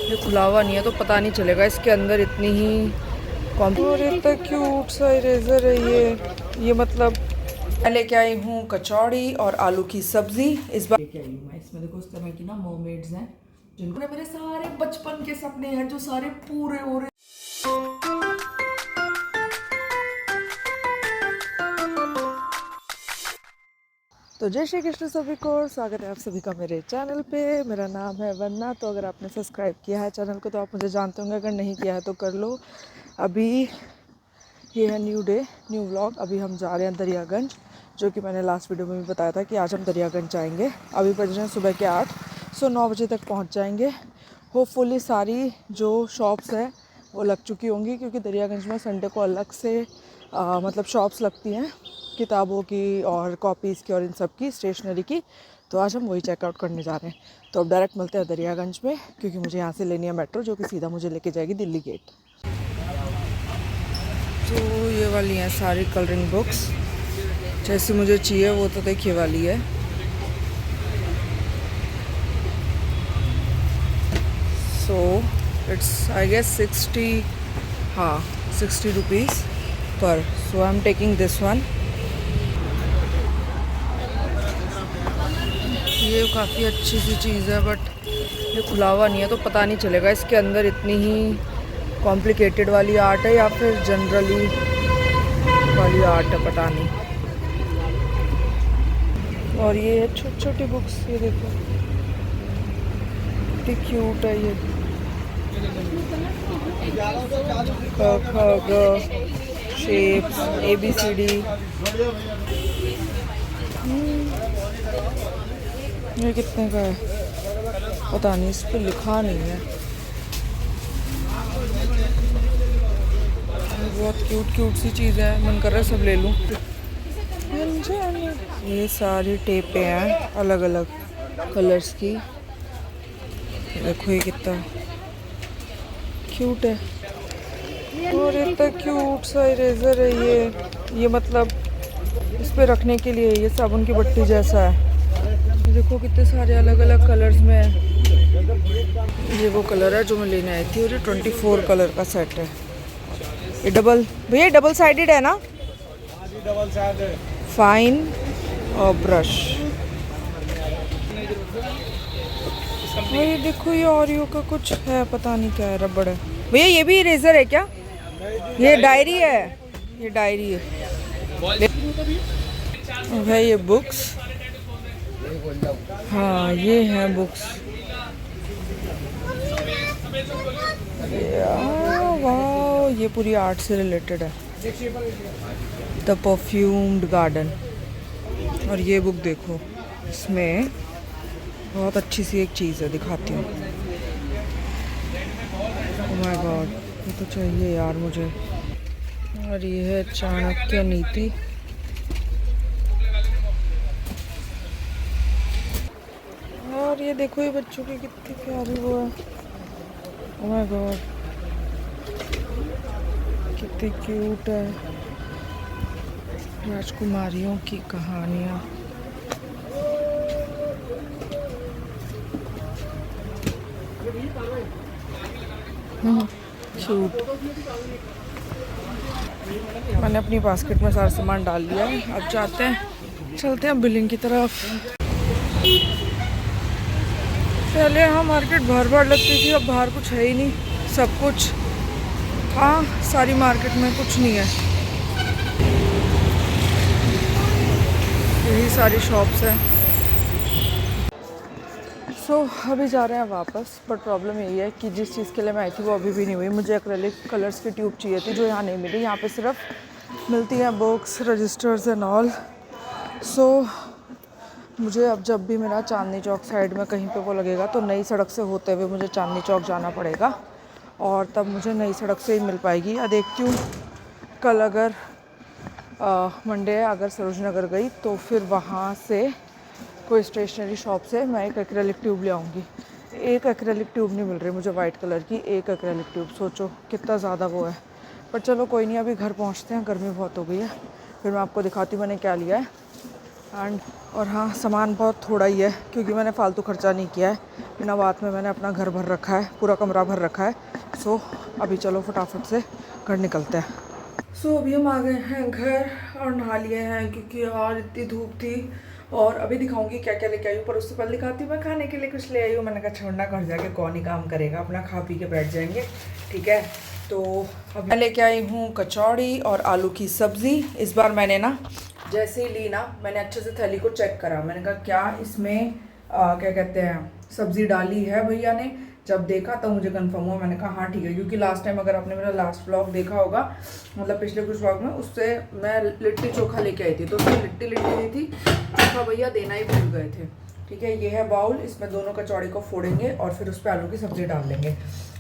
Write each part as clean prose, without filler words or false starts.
ये खुला हुआ नहीं है तो पता नहीं चलेगा इसके अंदर इतनी ही और इतना क्यूट सा इरेजर है ये मतलब मैं लेके आई हूँ कचौड़ी और आलू की सब्जी। इस बार लेके आई हूँ मैं, इसमें देखो इस तरह की ना मोमेड्स हैं जिनको मेरे सारे बचपन के सपने हैं जो सारे पूरे हो रहे। तो जय श्री कृष्ण सभी को, स्वागत है आप सभी का मेरे चैनल पे। मेरा नाम है वंदना। तो अगर आपने सब्सक्राइब किया है चैनल को तो आप मुझे जानते होंगे, अगर नहीं किया है तो कर लो। अभी ये है न्यू डे न्यू व्लॉग। अभी हम जा रहे हैं दरियागंज, जो कि मैंने लास्ट वीडियो में भी बताया था कि आज हम दरियागंज जाएंगे। अभी बज रहे हैं सुबह के 8, सो 9 बजे तक पहुँच जाएंगे। होपफुली सारी जो शॉप्स है वो लग चुकी होंगी, क्योंकि दरियागंज में संडे को अलग से मतलब शॉप्स लगती हैं किताबों की और कॉपीज़ की और इन सब की, स्टेशनरी की। तो आज हम वही चेकआउट करने जा रहे हैं। तो अब डायरेक्ट मिलते हैं दरियागंज में, क्योंकि मुझे यहाँ से लेनी है मेट्रो, जो कि सीधा मुझे लेके जाएगी दिल्ली गेट। तो ये वाली हैं सारी कलरिंग बुक्स, जैसी मुझे चाहिए वो तो देखिए वाली है। So it's I guess 60 rupees पर। So I am taking this one. ये काफ़ी अच्छी सी चीज़ है, बट ये खुला हुआ नहीं है तो पता नहीं चलेगा इसके अंदर इतनी ही कॉम्प्लिकेटेड वाली आर्ट है या फिर जनरली वाली आर्ट है, पता नहीं। और ये छोटी छोटी बुक्स, ये देखो कितनी क्यूट है ये। क ख ग शेप्स ABCD। ये कितने का है पता नहीं, इस पर लिखा नहीं है। बहुत क्यूट सी चीज़ है, मन कर रहा है सब ले लूँ। ये सारी टेपें हैं अलग अलग कलर्स की। देखो ये कितना क्यूट है, और इतना क्यूट सा इरेजर है ये मतलब इस पे रखने के लिए। ये साबुन की बट्टी जैसा है। देखो कितने सारे अलग अलग कलर्स में है। ये वो कलर है जो मैं लेने आई थी, और ये 24 कलर का सेट है। ये डबल, भैया डबल साइडेड है ना? Double sided. फाइन और ब्रश। ये देखो ये ऑरियो का कुछ है, पता नहीं क्या है, रबड़ है। भैया ये भी इरेजर है क्या? ये डायरी है, ये डायरी है। है ये बुक्स, हाँ ये हैं बुक्स। वाह, ये पूरी आर्ट से रिलेटेड है। The perfumed garden. और ये बुक देखो, इसमें बहुत अच्छी सी एक चीज़ है, दिखाती हूँ। ओह माय गॉड, ये तो चाहिए यार मुझे। और ये है चाणक्य नीति। और ये देखो ये बच्चों की कितनी प्यारी वो है। ओह माय गॉड, कितनी क्यूट है। राजकुमारियों की कहानियाँ। क्यूट। मैंने अपनी बास्केट में सारा सामान डाल लिया है। अब चलते हैं बिलिंग की तरफ। पहले यहाँ मार्केट भर लगती थी, अब बाहर कुछ है ही नहीं, सब कुछ हाँ सारी मार्केट में कुछ नहीं है। यही सारी शॉप्स हैं। सो अभी जा रहे हैं वापस, बट प्रॉब्लम यही है कि जिस चीज़ के लिए मैं आई थी वो अभी भी नहीं हुई। मुझे एक्रेलिक कलर्स की ट्यूब चाहिए थी, जो यहाँ नहीं मिली। यहाँ पे सिर्फ मिलती हैं बुक्स, रजिस्टर्स एंड ऑल। सो मुझे अब जब भी मेरा चांदनी चौक साइड में कहीं पे वो लगेगा, तो नई सड़क से होते हुए मुझे चांदनी चौक जाना पड़ेगा, और तब मुझे नई सड़क से ही मिल पाएगी। या देखती हूँ कल अगर मंडे है, अगर सरोज नगर गई तो फिर वहाँ से कोई स्टेशनरी शॉप से मैं एक एक्रेलिक ट्यूब ले आऊँगी। एक एक्रेलिक ट्यूब नहीं मिल रही मुझे वाइट कलर की, एक एक्रेलिक ट्यूब। सोचो कितना ज़्यादा वो है, पर चलो कोई नहीं, अभी घर पहुँचते हैं, गर्मी बहुत हो गई है। फिर मैं आपको दिखाती हूँ मैंने क्या लिया है। एंड और हाँ, सामान बहुत थोड़ा ही है क्योंकि मैंने फालतू खर्चा नहीं किया है। बिना बात में मैंने अपना घर भर रखा है, पूरा कमरा भर रखा है। सो अभी चलो फटाफट से घर निकलते हैं। सो अभी हम आ गए हैं घर और नहा लिए हैं क्योंकि यार इतनी धूप थी। और अभी दिखाऊंगी क्या क्या लेके आई हूँ, पर उससे पहले दिखाती हूँ मैं खाने के लिए कुछ ले आई हूँ। मैंने कहा छोड़ना, घर जाके कौन ही काम करेगा, अपना खा पी के बैठ जाएंगे, ठीक है। तो अभी मैं लेके आई हूँ कचौड़ी और आलू की सब्ज़ी। इस बार मैंने ना जैसे ही ली ना, मैंने अच्छे से थैली को चेक करा। मैंने कहा क्या इसमें क्या कहते हैं सब्ज़ी डाली है भैया ने। जब देखा तब मुझे कंफर्म हुआ। मैंने कहा हाँ ठीक है, क्योंकि लास्ट टाइम अगर आपने मेरा लास्ट व्लॉग देखा होगा, मतलब पिछले कुछ व्लॉग में, उससे मैं लिट्टी चोखा लेके आई थी, तो उसमें लिट्टी दी थी, चोखा भैया देना ही भूल गए थे। ठीक है, ये है बाउल, इसमें दोनों कचौड़ी को फोड़ेंगे और फिर उस पर आलू की सब्ज़ी डाल लेंगे।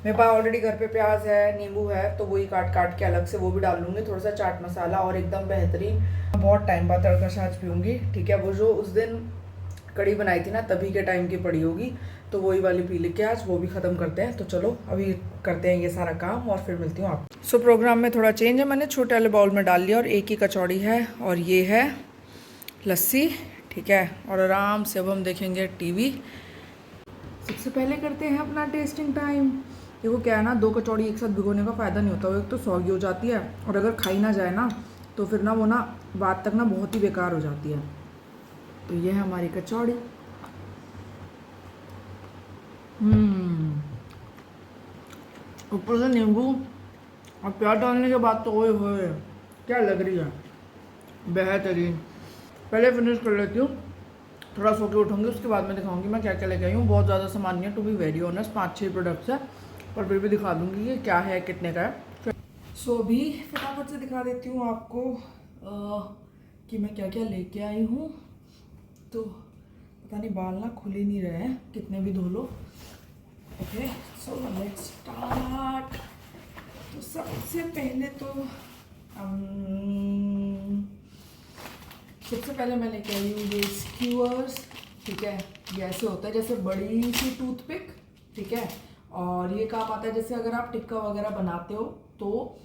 मेरे पास ऑलरेडी घर पे प्याज है, नींबू है, तो वही काट काट के अलग से वो भी डाल लूँगी, थोड़ा सा चाट मसाला, और एकदम बेहतरीन। बहुत टाइम बाद तड़का छाछ पीऊँगी, ठीक है। वो जो उस दिन कड़ी बनाई थी ना, तभी के टाइम की पड़ी होगी, तो वही वाली पी लेके आज वो भी ख़त्म करते हैं। तो चलो अभी करते हैं ये सारा काम और फिर मिलती हूँ आप। सो प्रोग्राम में थोड़ा चेंज है, मैंने छोटे वाले बाउल में डाल लिया और एक ही कचौड़ी है और ये है लस्सी, ठीक है। और आराम से अब हम देखेंगे टीवी। सबसे पहले करते हैं अपना टेस्टिंग टाइम। देखो क्या है ना, दो कचौड़ी एक साथ भिगोने का फ़ायदा नहीं होता, वो एक तो सौगी हो जाती है और अगर खाई ना जाए ना तो फिर ना वो ना बात तक ना बहुत ही बेकार हो जाती है। तो ये है हमारी कचौड़ी। ऊपर से नींबू और प्याज डालने के बाद तो ओए होए क्या लग रही है, बेहतरीन। पहले फिनिश कर लेती हूँ, थोड़ा सो के उठूँगी, उसके बाद मैं दिखाऊंगी मैं क्या क्या लेके आई हूँ। बहुत ज़्यादा सामान नहीं है, to be very honest, 5-6 products है, पर फिर भी दिखा दूँगी कि क्या है, कितने का है। सो अभी फटाफट से दिखा देती हूँ आपको कि मैं क्या क्या लेके आई हूँ। तो पता नहीं बाल ना खुल ही नहीं रहे हैं, कितने भी धो लो। Okay, so let's start. तो सबसे पहले तो सबसे पहले मैं लेके आई हूँ ये स्क्यूअर्स, ठीक है। ये ऐसे होता है जैसे बड़ी सी टूथपिक, ठीक है। और ये काम आता है जैसे अगर आप टिक्का वगैरह बनाते हो, तो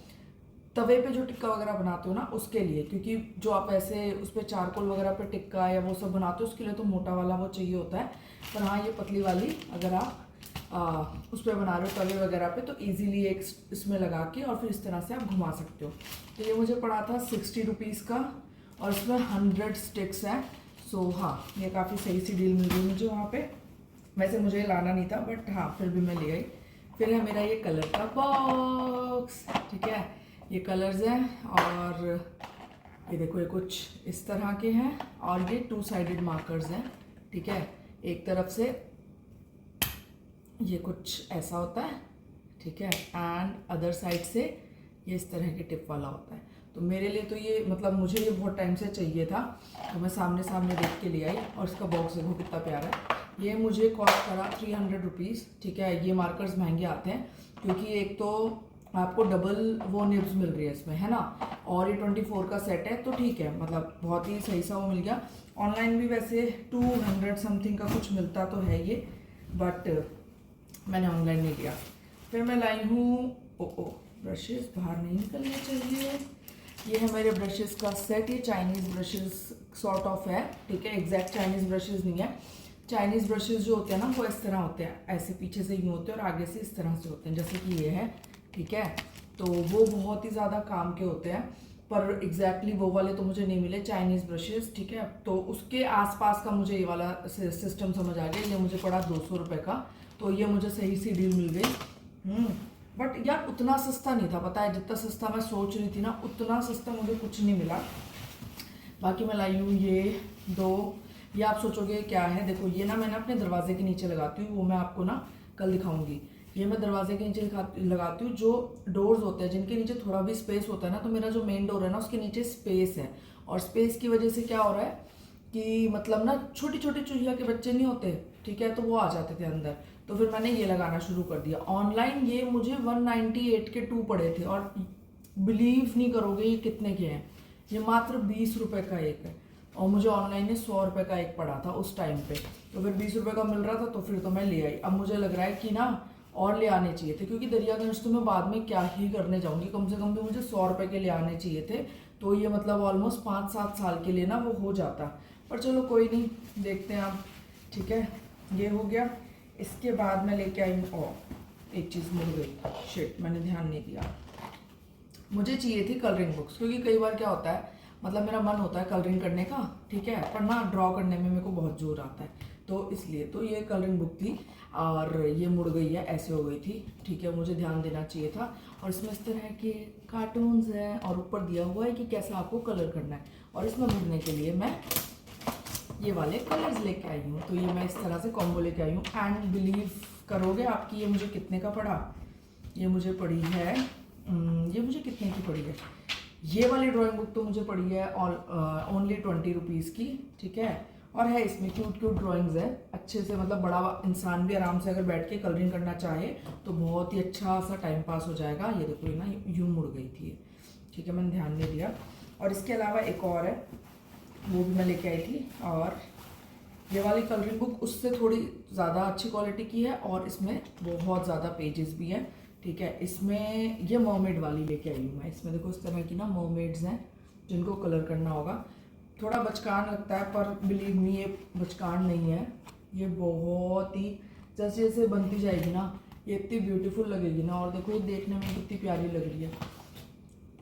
तवे पे जो टिक्का वगैरह बनाते हो ना उसके लिए, क्योंकि जो आप ऐसे उस पर चारकोल वगैरह पे टिक्का या वो सब बनाते हो उसके लिए तो मोटा वाला वो चाहिए होता है। पर हाँ, ये पतली वाली अगर आप उस पर बना रहे हो तवे वगैरह पे, तो इजीली एक इसमें लगा के और फिर इस तरह से आप घुमा सकते हो। तो ये मुझे पड़ा था 60 रुपीज़ का और इसमें 100 स्टिक्स है। सो हाँ, ये काफ़ी सही सी डील मिल गई मुझे वहाँ पे। वैसे मुझे लाना नहीं था, बट हाँ फिर भी मैं ले आई। फिर है मेरा ये कलर का बॉक्स, ठीक है। ये कलर्स हैं और ये देखो, ये कुछ इस तरह के हैं और ये 2 साइडेड मार्कर्स हैं, ठीक है। एक तरफ से ये कुछ ऐसा होता है, ठीक है, एंड अदर साइड से ये इस तरह के टिप वाला होता है। तो मेरे लिए तो ये मतलब मुझे ये बहुत टाइम से चाहिए था, तो मैं सामने सामने देख के ले आई। और इसका बॉक्स देखो कितना प्यारा है। ये मुझे कॉस्ट करा 300 रुपीज़, ठीक है। ये मार्कर्स महंगे आते हैं क्योंकि एक तो आपको डबल वो निब्स मिल रही है इसमें, है ना, और ये 24 का सेट है, तो ठीक है, मतलब बहुत ही सही सा वो मिल गया। ऑनलाइन भी वैसे 200 समथिंग का कुछ मिलता तो है ये, बट मैंने ऑनलाइन नहीं लिया। फिर मैं लाई हूँ ब्रशेस, बाहर नहीं निकलने चाहिए। ये है मेरे ब्रशेस का सेट। ये चाइनीज़ ब्रशेस सॉर्ट ऑफ है, ठीक है। एग्जैक्ट चाइनीज़ ब्रशेस नहीं है। चाइनीज़ ब्रशेस जो होते हैं ना वो इस तरह होते हैं, ऐसे पीछे से यूँ होते हैं और आगे से इस तरह से होते हैं, जैसे कि ये है, ठीक है। तो वो बहुत ही ज़्यादा काम के होते हैं, पर एग्जैक्टली वो वाले तो मुझे नहीं मिले चाइनीज़ ब्रशेस, ठीक है। तो उसके आसपास का मुझे ये वाला सिस्टम समझ आ गया। ये मुझे पड़ा 200 रुपये का, तो ये मुझे सही सी डील मिल गई। बट यार उतना सस्ता नहीं था, पता है, जितना सस्ता मैं सोच रही थी ना उतना सस्ता मुझे कुछ नहीं मिला। बाकी मैं लाई हूँ ये 2। ये आप सोचोगे क्या है, देखो ये ना मैंने अपने दरवाजे के नीचे लगाती हूँ, वो मैं आपको ना कल दिखाऊंगी। ये मैं दरवाजे के नीचे लगाती हूँ। जो डोर्स होते हैं जिनके नीचे थोड़ा भी स्पेस होता है ना, तो मेरा जो मेन डोर है ना उसके नीचे स्पेस है, और स्पेस की वजह से क्या हो रहा है कि मतलब ना छोटी छोटी चूहिया के बच्चे नहीं होते, ठीक है, तो वो आ जाते थे अंदर। तो फिर मैंने ये लगाना शुरू कर दिया। ऑनलाइन ये मुझे 198 के 2 पड़े थे, और बिलीव नहीं करोगे ये कितने के हैं, ये मात्र 20 रुपये का एक है, और मुझे ऑनलाइन में 100 रुपये का एक पड़ा था उस टाइम पे। तो फिर 20 रुपये का मिल रहा था, तो फिर तो मैं ले आई। अब मुझे लग रहा है कि ना और ले आने चाहिए थे, क्योंकि दरियागंज तो मैं बाद में क्या ही करने जाऊँगी, कम से कम भी मुझे 100 रुपये के ले आने चाहिए थे। तो ये मतलब ऑलमोस्ट 5-7 साल के लिए ना वो हो जाता। पर चलो कोई नहीं, देखते हैं आप। ठीक है, ये हो गया। इसके बाद मैं लेके आई हूँ और एक चीज़ मुड़ गई, शिट मैंने ध्यान नहीं दिया। मुझे चाहिए थी कलरिंग बुक्स, क्योंकि कई बार क्या होता है, मतलब मेरा मन होता है कलरिंग करने का, ठीक है, पर ना ड्रॉ करने में मेरे को बहुत जोर आता है, तो इसलिए तो ये कलरिंग बुक थी और ये मुड़ गई है, ऐसे हो गई थी। ठीक है, मुझे ध्यान देना चाहिए था। और इसमें इस तरह के कार्टून्स हैं और ऊपर दिया हुआ है कि कैसा आपको कलर करना है, और इसमें भरने के लिए मैं ये वाले कलर्स लेके आई हूँ। तो ये मैं इस तरह से कॉम्बो लेके आई हूँ। एंड बिलीव करोगे आपकी ये मुझे कितने का पड़ा? ये मुझे पड़ी है, ये मुझे कितने की पड़ी है? ये वाली ड्राइंग बुक तो मुझे पड़ी है ओनली 20 रुपीज़ की। ठीक है, और है इसमें क्यूट क्यूट ड्राइंग्स है अच्छे से, मतलब बड़ा इंसान भी आराम से अगर बैठ के कलरिंग करना चाहे तो बहुत ही अच्छा सा टाइम पास हो जाएगा। ये देखो, ये ना यूँ मुड़ गई थी। ठीक है, मैंने ध्यान नहीं दिया। और इसके अलावा एक और है, वो भी मैं लेके आई थी, और ये वाली कलरिंग बुक उससे थोड़ी ज़्यादा अच्छी क्वालिटी की है और इसमें बहुत ज़्यादा पेजेस भी हैं। ठीक है, इसमें ये मर्मेड वाली लेके आई हूँ मैं। इसमें देखो इस तरह की ना मर्मेड्स हैं जिनको कलर करना होगा। थोड़ा बचकान लगता है पर बिलीव मी ये बचकान नहीं है, ये बहुत ही जैसे जैसे बनती जाएगी ना ये इतनी ब्यूटीफुल लगेगी ना। और देखो ये देखने में कितनी प्यारी लग रही है।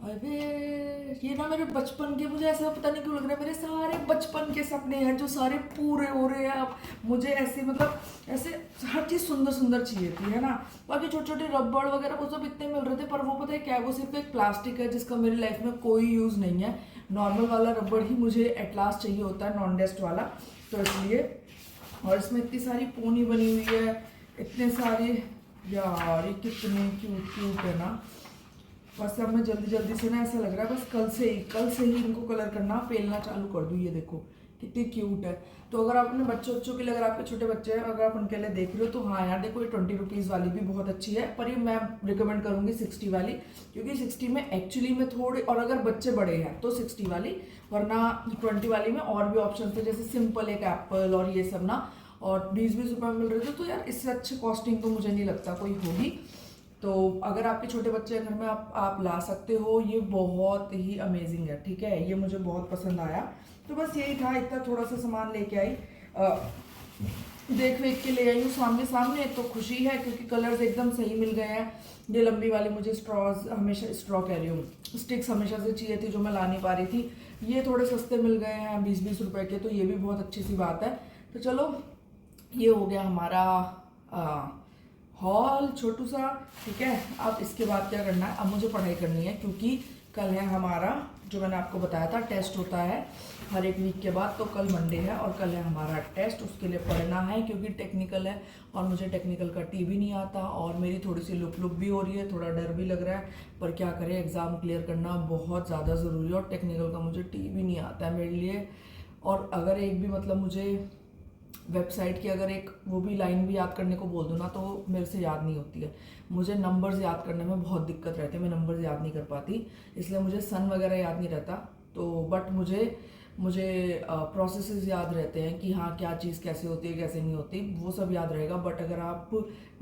अरे ये ना मेरे बचपन के, मुझे ऐसा पता नहीं क्यों लग रहा है, मेरे सारे बचपन के सपने हैं जो सारे पूरे हो रहे हैं अब। मुझे ऐसे मतलब ऐसे हर चीज़ सुंदर सुंदर चाहिए थी, है ना। बाकी छोटे छोटे रबड़ वगैरह वो सब इतने मिल रहे थे, पर वो पता है क्या है, वो सिर्फ एक प्लास्टिक है जिसका मेरी लाइफ में कोई यूज़ नहीं है। नॉर्मल वाला रबड़ ही मुझे एट लास्ट चाहिए होता है, नॉन डस्ट वाला, तो इसलिए। और इसमें इतनी सारी पोनी बनी हुई है, इतने सारे, यार ये कितने क्यूट क्यूट है ना। बस अब मैं जल्दी जल्दी से ना, ऐसा लग रहा है बस कल से ही इनको कलर करना, पेलना चालू कर दूँ। ये देखो कितनी क्यूट है। तो अगर आप अपने बच्चों के लिए, अगर आपके छोटे बच्चे हैं, अगर आप उनके लिए देख रहे हो तो हाँ यार देखो, ये 20 रुपीज़ वाली भी बहुत अच्छी है, पर ये मैं रिकमेंड करूँगी 60 वाली, क्योंकि 60 में एक्चुअली में थोड़े, और अगर बच्चे बड़े हैं तो 60 वाली, वरना 20 वाली में और भी ऑप्शन थे, जैसे सिंपल एक एप्पल और ये सब ना, और 20-20 रुपये में मिल रहे थे। तो यार इससे अच्छी कॉस्टिंग तो मुझे नहीं लगता कोई होगी। तो अगर आपके छोटे बच्चे हैं घर में, आप ला सकते हो। ये बहुत ही अमेजिंग है। ठीक है, ये मुझे बहुत पसंद आया। तो बस यही था, इतना थोड़ा सा सामान लेके आई, देख वेख के ले आई हूँ सामने सामने, तो खुशी है क्योंकि कलर्स एकदम सही मिल गए हैं। ये लंबी वाली मुझे स्ट्रॉज, हमेशा स्ट्रॉ कह रही हूँ, स्टिक्स हमेशा से चाहिए थी जो मैं ला नहीं पा रही थी। ये थोड़े सस्ते मिल गए हैं 20-20 रुपए के, तो ये भी बहुत अच्छी सी बात है। तो चलो ये हो गया हमारा हॉल छोटू सा। ठीक है, अब इसके बाद क्या करना है, अब मुझे पढ़ाई करनी है, क्योंकि कल है हमारा, जो मैंने आपको बताया था, टेस्ट होता है हर एक वीक के बाद। तो कल मंडे है और कल है हमारा टेस्ट, उसके लिए पढ़ना है क्योंकि टेक्निकल है और मुझे टेक्निकल का टी भी नहीं आता, और मेरी थोड़ी सी लुक भी हो रही है, थोड़ा डर भी लग रहा है, पर क्या करें, एग्ज़ाम क्लियर करना बहुत ज़्यादा ज़रूरी है। और टेक्निकल का मुझे टी भी नहीं आता है मेरे लिए। और अगर एक भी मतलब मुझे वेबसाइट की अगर एक वो भी लाइन भी याद करने को बोल दूँ ना, तो मेरे से याद नहीं होती है। मुझे नंबर्स याद करने में बहुत दिक्कत रहती है, मैं नंबर्स याद नहीं कर पाती, इसलिए मुझे सन वगैरह याद नहीं रहता। तो बट मुझे प्रोसेसेस याद रहते हैं कि हाँ क्या चीज़ कैसे होती है कैसे नहीं होती, वो सब याद रहेगा। बट अगर आप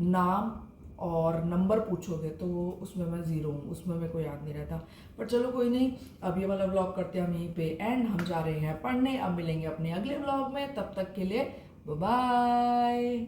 नाम और नंबर पूछोगे तो उसमें मैं ज़ीरो हूँ, उसमें मेरे को याद नहीं रहता। पर चलो कोई नहीं, अब ये वाला व्लॉग करते हैं हम यहीं पे एंड। हम जा रहे हैं पढ़ने, अब मिलेंगे अपने अगले व्लॉग में, तब तक के लिए बाय।